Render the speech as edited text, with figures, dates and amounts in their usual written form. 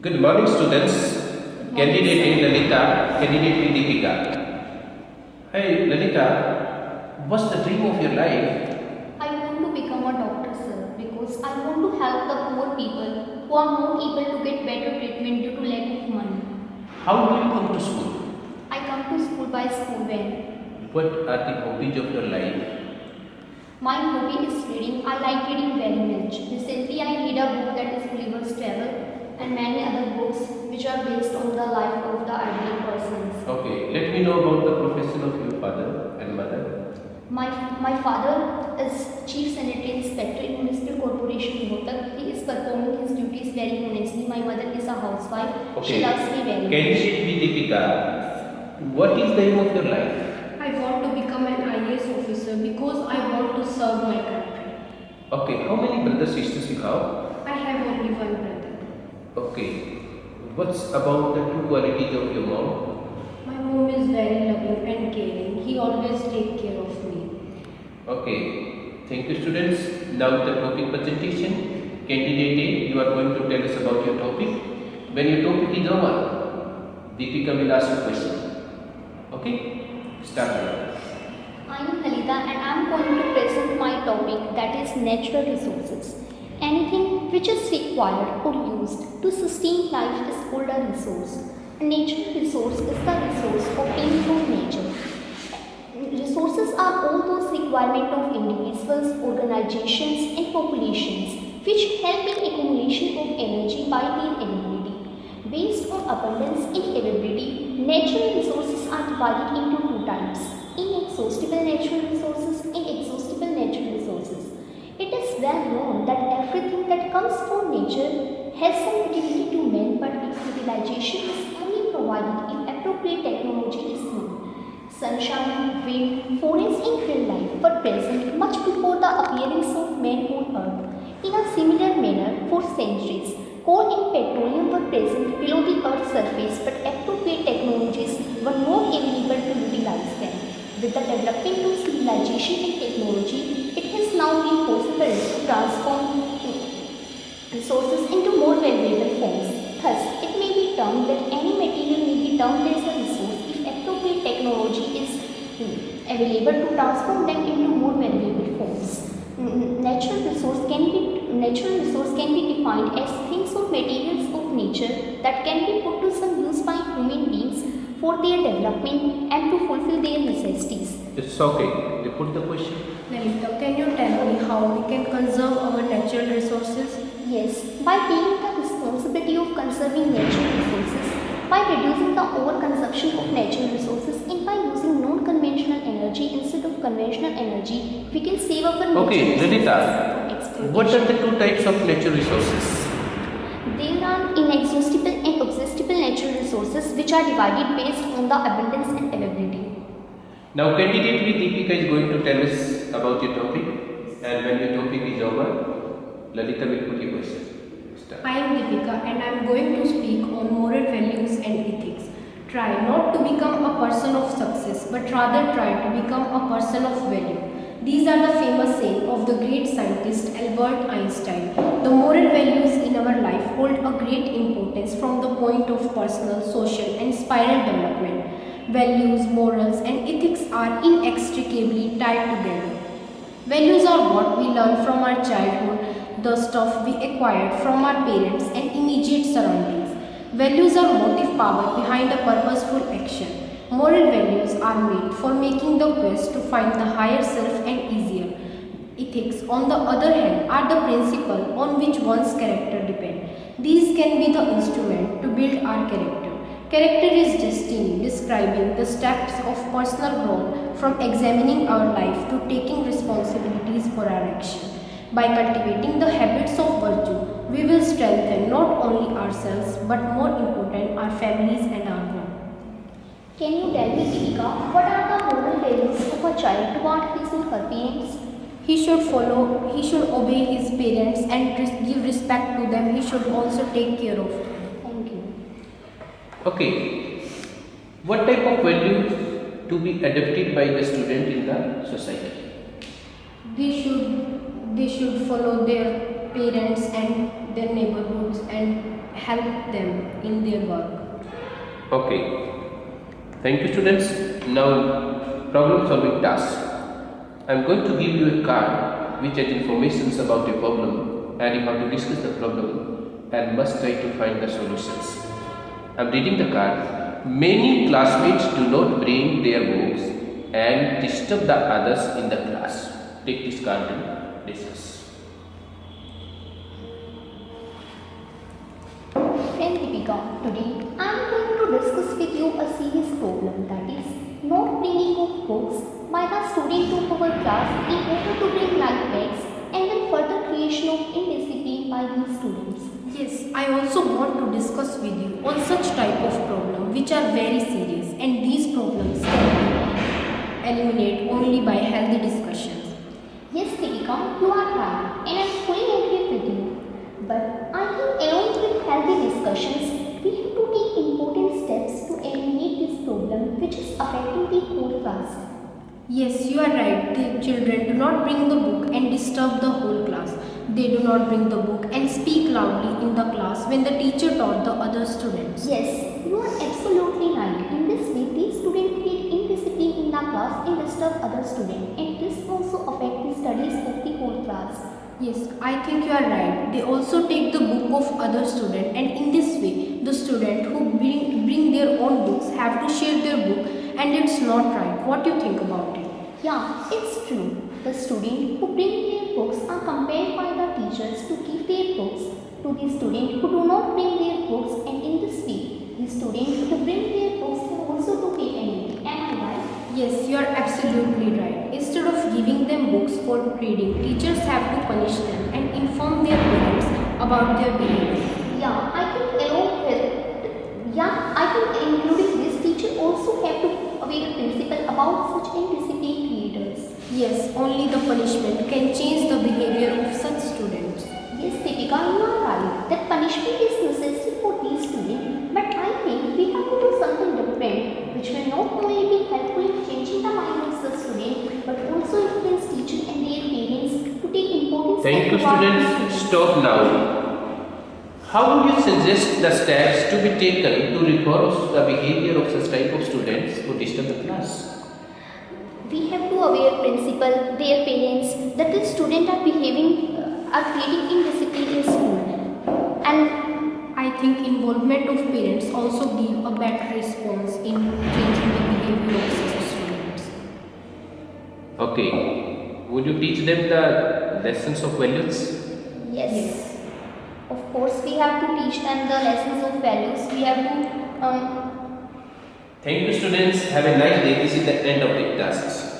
Good morning, students. Morning, Candidate A sir. Lalita, candidate B Deepika. Hey Lalita, what's the dream of your life? I want to become a doctor, sir, because I want to help the poor people who are not able to get better treatment due to lack of money. How do you come to school? I come to school by school van. What are the hobbies of your life? My hobby is reading. I like reading very much. Recently, I read a book that is Gulliver's Travel and many other books which are based on the life of the ideal persons. Okay, let me know about the profession of your father and mother. My father is Chief Sanitary Inspector in Municipal Corporation Rohtak. He is performing his duties very honestly. My mother is a housewife. Okay. She loves me very much. Candidate B Deepika, what is the aim of your life? I want to become an IAS officer because I want to serve my country. Okay, how many brothers sisters you have? I have only one brother. Okay, what's about the two qualities of your mom? My mom is very loving and caring. He always takes care of me. Okay, thank you students. Now the topic presentation. Candidate A, you are going to tell us about your topic. When your topic is over, Deepika will ask a question. Okay, start. I am Halita and I am going to present my topic, that is natural resources. Anything which is required or used to sustain life is called a resource. A natural resource is the resource obtained from nature. Resources are all those requirements of individuals, organizations and populations which help in accumulation of energy by their availability. Based on abundance and availability, natural resources are divided into two types: inexhaustible natural resources and exhaustible natural resources. It is well known that everything that comes from nature has some utility to man, but its utilization is only provided if appropriate technology is known. Sunshine, wind, forests and field life were present much before the appearance of man on earth. In a similar manner, for centuries, coal and petroleum were present below the earth's surface, but appropriate technologies were not available to utilize them. With the development of civilization and technology, it has now been possible to transform resources into more valuable forms. Thus, it may be termed that any material may be termed as a resource if appropriate technology is available to transform them into more valuable forms. Natural resource can be defined as things or materials of nature that can be put to some use by human beings for their development and to fulfill their necessities. It's okay. They put the question. Lalita, can you tell me how we can conserve our natural resources? Yes, by taking the responsibility of conserving natural resources, by reducing the overconsumption of natural resources, and by using non-conventional energy instead of conventional energy, we can save our natural Okay, resources Lalita, from exploitation. what are the two types of natural resources? There are inexhaustible and exhaustible natural resources which are divided based on the abundance and availability. Now, candidate B Deepika is going to tell us about your topic, and when your topic is over, Lalita will put your question. Start. I am Deepika and I am going to speak on moral values and ethics. Try not to become a person of success, but rather try to become a person of value. These are the famous sayings of the great scientist Albert Einstein. The moral values in our life hold a great importance from the point of personal, social and spiral development. Values, morals and ethics are inextricably tied together. Values are what we learn from our childhood, the stuff we acquired from our parents and immediate surroundings. Values are motive power behind a purposeful action. Moral values are made for making the quest to find the higher self and easier. Ethics, on the other hand, are the principle on which one's character depends. These can be the instrument to build our character. Character is destiny, describing the steps of personal growth from examining our life to taking responsibilities for our action. By cultivating the habits of virtue, we will strengthen not only ourselves but more important our families and our world. Can you tell me, Deepika, what are the moral values of a child toward his or her parents? He should obey his parents and give respect to them. He should also take care of them. Thank you. Okay, what type of values to be adopted by the student in the society? They should follow their parents and their neighborhoods and help them in their work. Okay. Thank you, students. Now, problem solving task. I am going to give you a card which has information about a problem, and you have to discuss the problem and must try to find the solutions. I am reading the card. Many classmates do not bring their books and disturb the others in the class. Take this card and discuss. Friend Deepika, today I am going to discuss with you a serious problem, that is not bringing of books by the student of our class in order to bring light bags, and then further creation of indiscipline by these students. Yes, I also want to discuss with you on such type of problem which are very serious, and these problems can be eliminated only by healthy discussions. Yes, Deepika, you are right, and I fully agree with you. But I think along with healthy discussions, we have to take important steps to eliminate this problem which is affecting the whole class. Yes, you are right. The children do not bring the book and disturb the whole class. They do not bring the book and speak loudly in the class when the teacher taught the other students. Yes, you are absolutely right. In this way, these students create indiscipline in the class and disturb other students, and this also affects the studies of the whole class. Yes, I think you are right. They also take the book of other student, and in this way, the student who bring their own books have to share their book, and it's not right. What do you think about it? Yeah, it's true. The students who bring their books are compared by the teachers to give their books to the students who do not bring their books, and in this way, the students who bring their books have also to pay penalty. Am I right? Yes, you are absolutely right. Instead of giving them books for reading, teachers have to punish them and inform their parents about their behavior. I think including this, teacher also have to aware principal about such indisciplined creators. Yes, only the punishment can change the behavior of such students. Yes, Deepika, you are right that punishment is necessary for these students, but I think we have to do something different which will not only be helpful in changing the mind of the student but also influence teachers and their parents to take important Thank you, steps towards students. Stop now. How would you suggest the steps to be taken to reverse the behavior of such type of students who disturb the class? We have to aware principal, their parents that the students are creating indiscipline in school, and I think involvement of parents also give a better response in changing the behavior of such students. Okay. Would you teach them the lessons of values? yes. Of course, we have to teach them the lessons of values. We have to Thank you, students. Have a nice day. This is the end of the classes.